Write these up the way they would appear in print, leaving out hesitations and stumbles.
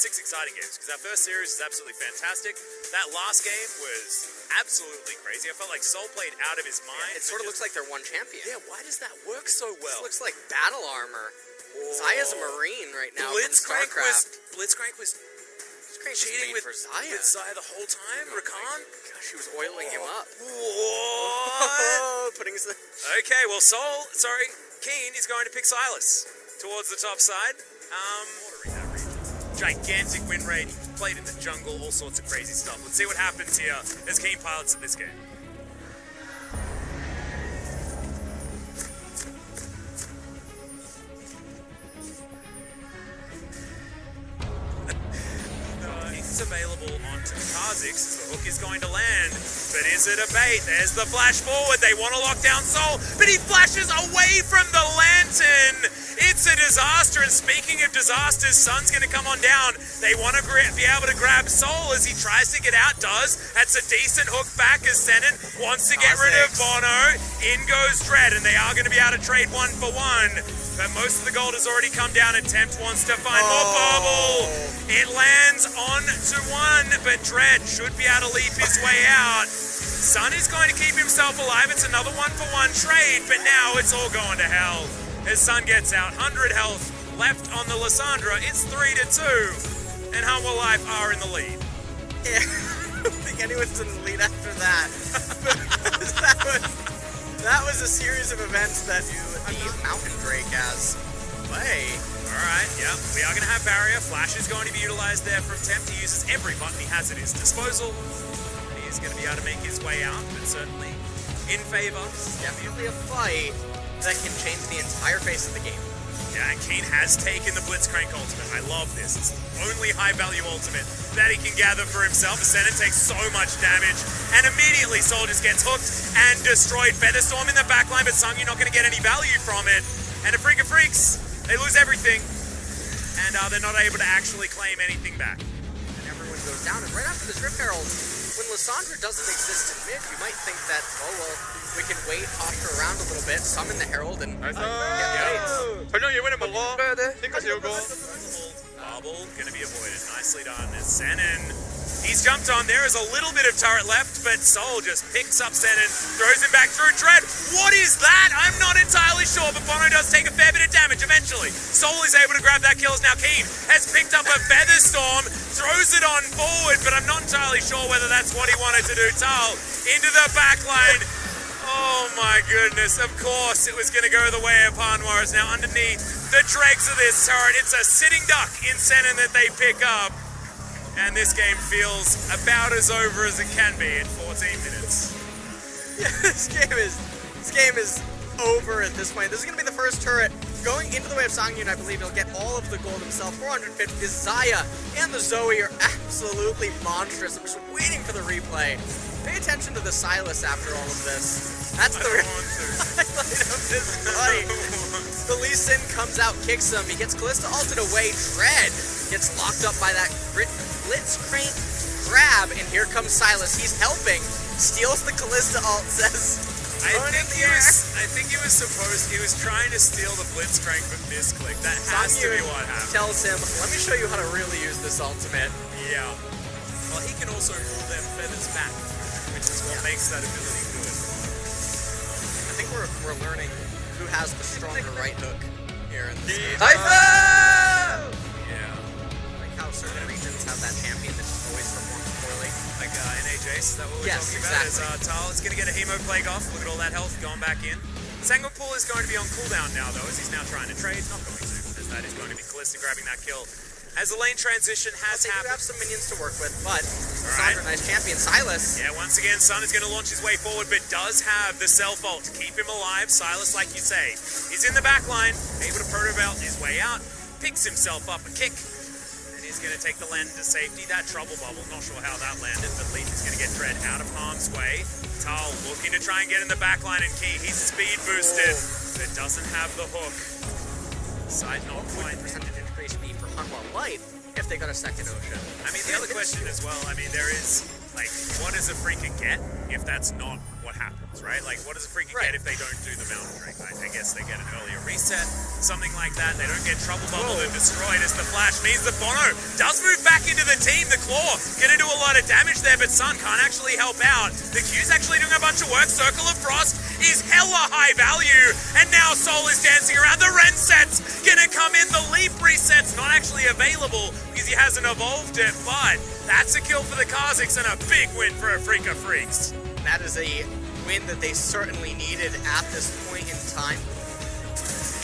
6 exciting games, because that first series is absolutely fantastic. That last game was absolutely crazy. I felt like Soul played out of his mind. Yeah, it sort of looks like they're one champion. Yeah, why does that work so well? This looks like battle armor. Zaya's a Marine right now from StarCraft. Blitzcrank was cheating with Zaya the whole time. Rakan? Gosh, she was oiling him up. What? Putting Okay, well, Kiin is going to pick Silas towards the top side. Gigantic win rate. He played in the jungle, all sorts of crazy stuff. Let's see what happens here as Kiin pilots in this game. He's available onto Kha'Zix as the hook is going to land. But is it a bait? There's the flash forward. They want to lock down Soul, but he flashes away from the lantern. It's a disaster, and speaking of disasters, Sun's going to come on down. They want to be able to grab Soul as he tries to get out, That's a decent hook back as Senin wants to get rid of Bono. In goes Dread, and they are going to be able to trade 1 for 1. But most of the gold has already come down, and Tempt wants to find more bubble. It lands on to 1, but Dread should be able to leap his way out. Sun is going to keep himself alive. It's another 1 for 1 trade, but now it's all going to hell. As Sun gets out, 100 health left on the Lissandra. It's 3-2, and Humble Life are in the lead. Yeah, I don't think anyone's in the lead after that. that was a series of events that you beat Mountain Drake as play. Alright, yeah, we are going to have Barrier. Flash is going to be utilized there from Tempt. He uses every button he has at his disposal. He is going to be able to make his way out, but certainly in favor. Definitely a fight that can change the entire face of the game. Yeah, and Kiin has taken the Blitzcrank ultimate. I love this. It's the only high-value ultimate that he can gather for himself. Sennin takes so much damage, and immediately Soul just gets hooked and destroyed. Featherstorm in the backline, but Sung, you're not going to get any value from it. And a Freak of Freaks, they lose everything, and they're not able to actually claim anything back. And everyone goes down, and right after this Rip Herald, when Lissandra doesn't exist in mid, you might think that, oh well, we can wait, posture around a little bit, summon the Herald, and get plates. Bobble gonna be avoided. Nicely done. As Senin, he's jumped on. There is a little bit of turret left, but Soul just picks up Senin, throws him back through Dread. What is that? I'm not entirely sure, but Bono does take a fair bit of damage eventually. Soul is able to grab that kill as now Kiin has picked up a Featherstorm, throws it on forward, but I'm not entirely sure whether that's what he wanted to do. Thal into the backline. Oh my goodness, of course it was going to go the way of Panwar's. Now underneath the dregs of this turret, it's a sitting duck in Senin that they pick up. And this game feels about as over as it can be in 14 minutes. Yeah, this game is over at this point. This is going to be the first turret going into the way of Songyun. I believe he'll get all of the gold himself. 450. The Zaya and the Zoe are absolutely monstrous. I'm just waiting for the replay. Pay attention to the Silas after all of this. That's the highlight of this fight. The Lee Sin comes out, kicks him. He gets Callista ulted away. Dread gets locked up by that Blitzcrank grab, and here comes Silas. He's helping. Steals the Callista ult, says... I think he was trying to steal the Blitzcrank but misclicked. That has to be what happened. Tells him, let me show you how to really use this ultimate. Yeah. Well, he can also pull them feathers back, which is what makes that ability good. I think we're learning who has the stronger right hook here in this game. Yeah. Like how certain regions have that champion that just always performs poorly. Like NAJ, is that what we're talking about? Exactly. Thal is going to get a Hemo Plague off. Look at all that health going back in. Sangopul is going to be on cooldown now, though, as he's now trying to trade. Not going to, as that is going to be Callista grabbing that kill. As the lane transition has happened. You have some minions to work with, but Lissandra, nice champion. Silas. Yeah, once again, Sun is going to launch his way forward, but does have the self-ult to keep him alive. Silas, like you say, he's in the back line, able to proto-belt his way out, picks himself up a kick, and he's going to take the land into safety. That trouble bubble, not sure how that landed, but Leaf is going to get Dread out of harm's way. Thal looking to try and get in the back line, and Kiin, he's speed boosted, but doesn't have the hook. Side not quite. Percentage increase be for Hanwha Life if they got a second ocean. I mean, the other question as well, I mean, there is, like, what what does a freaker get if that's not what happens, right? Like, what does a freaker get if they don't do the mountain drink? I guess they get an earlier reset, something like that. They don't get trouble bubbled and destroyed as the flash means that Bono does move back into the team. The claw gonna do a lot of damage there, but Sun can't actually help out. The Q's actually doing a bunch of work. Circle of Frost is hella high value, and now Soul is dancing around. The Ren set's gonna come in. The leap reset's not actually available because he hasn't evolved it, but that's a kill for the Kazakhs and a big win for Afrika Freaks. That is a win that they certainly needed at this point in time,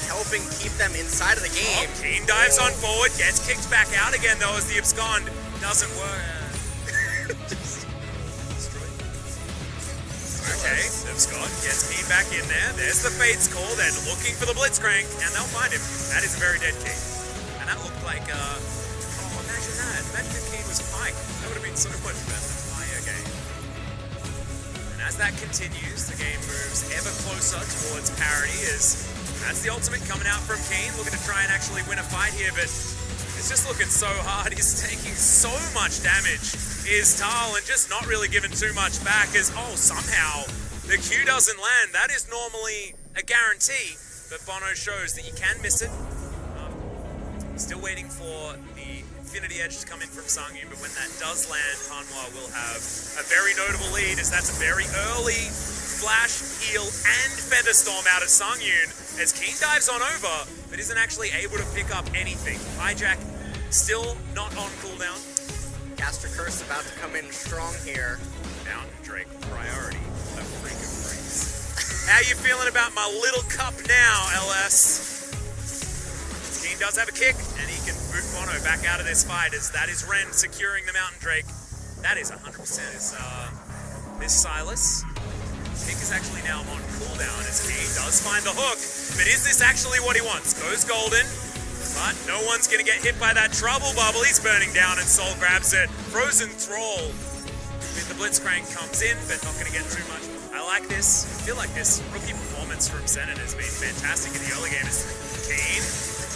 helping keep them inside of the game. Kiin dives on forward, gets kicked back out again though as the abscond doesn't work. Okay, abscond gets Kiin back in there. There's the Fate's call. They're looking for the Blitzcrank, and they'll find him. That is a very dead Kiin. And that looked like, oh, imagine that. Imagine if Kiin was Pike. That would have been so much better. Fire game. And as that continues, the game moves ever closer towards parity as that's the ultimate coming out from Kiin, looking to try and actually win a fight here, but it's just looking so hard. He's taking so much damage. Is Thal and just not really giving too much back as, oh, somehow the Q doesn't land. That is normally a guarantee, but Bono shows that you can miss it. Still waiting for the Infinity Edge to come in from Sangyun, but when that does land, Hanwha will have a very notable lead as that's a very early flash, heal, and Feather Storm out of Sangyun as Kiin dives on over, but isn't actually able to pick up anything. Hijack still not on cooldown. Caster Curse about to come in strong here. Mountain Drake priority, a freak of freaks. How you feeling about my little cup now, LS? Kiin does have a kick, and he can boot Bono back out of this fight as that is Ren securing the Mountain Drake. That is 100% is this Silas. Kick is actually now on cooldown as Kiin does find the hook, but is this actually what he wants? Goes golden. But no one's going to get hit by that trouble bubble. He's burning down and Soul grabs it. Frozen Thrall with the Blitzcrank comes in, but not going to get too much. I like this. I feel like this rookie performance from Zenon has been fantastic in the early game. Kiin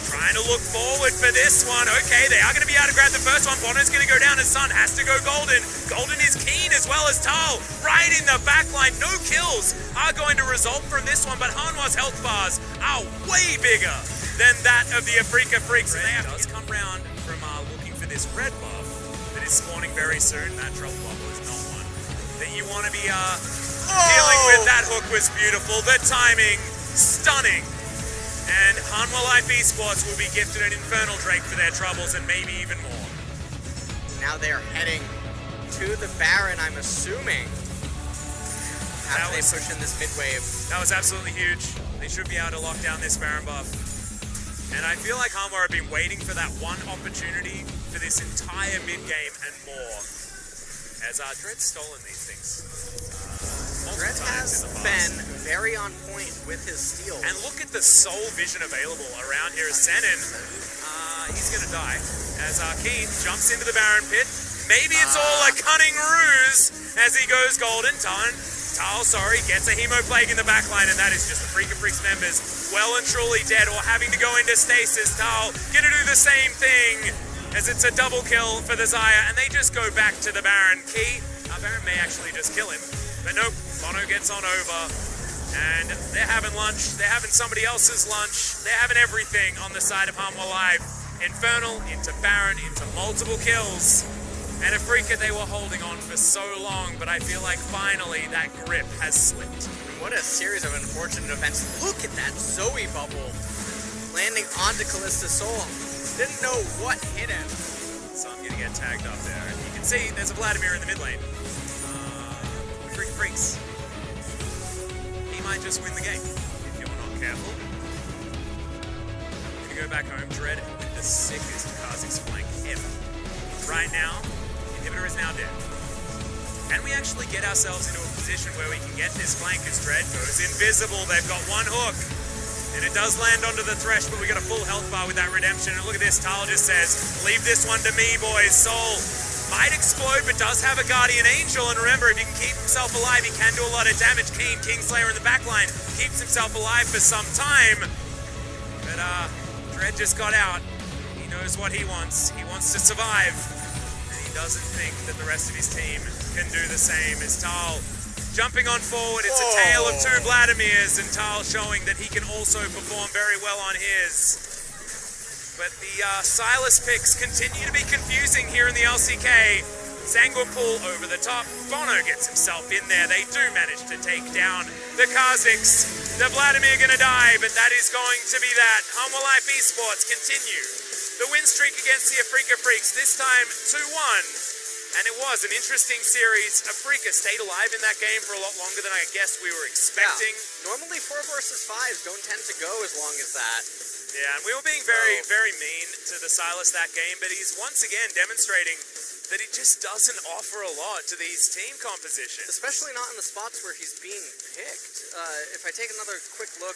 trying to look forward for this one. Okay, they are going to be able to grab the first one. Bono's going to go down and Sun has to go golden. Golden is Kiin as well as Thal. Right in the backline. No kills are going to result from this one, but Hanwha's health bars are way bigger than that of the Afrika Freaks. And they does come round from looking for this red buff that is spawning very soon. That trouble bubble is not one that you want to be dealing with. That hook was beautiful. The timing, stunning. And Hanwha Life Esports will be gifted an Infernal Drake for their troubles and maybe even more. Now they're heading to the Baron, I'm assuming, after they push in this mid-wave. That was absolutely huge. They should be able to lock down this Baron buff. And I feel like Hanwha have been waiting for that one opportunity for this entire mid-game and more. As Dread's stolen these things. Dread has been very on point with his steals. And look at the soul vision available around here as Zenon. He's going to die. As Kiin jumps into the Baron pit. Maybe it's all a cunning ruse as he goes golden. Thal, gets a Hemoplague in the backline, and that is just the Freak of Freaks members well and truly dead or having to go into stasis. Thal gonna do the same thing as it's a double kill for the Xayah, and they just go back to the Baron. Baron may actually just kill him, but nope, Bono gets on over, and they're having lunch, they're having somebody else's lunch, they're having everything on the side of Hanwha Live. Infernal into Baron into multiple kills. And Afrika, they were holding on for so long, but I feel like finally that grip has slipped. What a series of unfortunate events. Look at that Zoe bubble landing onto Kallista's soul. Didn't know what hit him. So I'm gonna get tagged up there. And you can see there's a Vladimir in the mid lane. Freaks. He might just win the game if you're not careful. I'm gonna go back home. Dread with the sickest Kazakhs flank ever. Right now, Inhibitor is now dead. Can we actually get ourselves into a position where we can get this flank as Dread goes invisible? They've got one hook, and it does land onto the Thresh, but we got a full health bar with that redemption. And look at this, Thal just says, leave this one to me, boys. Soul might explode, but does have a Guardian Angel. And remember, if he can keep himself alive, he can do a lot of damage. Kiin, Kingslayer in the backline, keeps himself alive for some time. But Dread just got out. He knows what he wants. He wants to survive. Doesn't think that the rest of his team can do the same as Thal jumping on forward. It's a tale of two Vladimirs, and Thal showing that he can also perform very well on his. But the Silas picks continue to be confusing here in the LCK. Sangwa pull over the top. Bono gets himself in there. They do manage to take down the Kazakhs. The Vladimir gonna die, but that is going to be that. Humble Life Esports continue the win streak against the Afrika Freaks, this time 2-1. And it was an interesting series. Afrika stayed alive in that game for a lot longer than I guess we were expecting. Yeah. Normally 4 versus 5s don't tend to go as long as that. Yeah, and we were being very, very mean to the Silas that game, but he's once again demonstrating that he just doesn't offer a lot to these team compositions. Especially not in the spots where he's being picked. If I take another quick look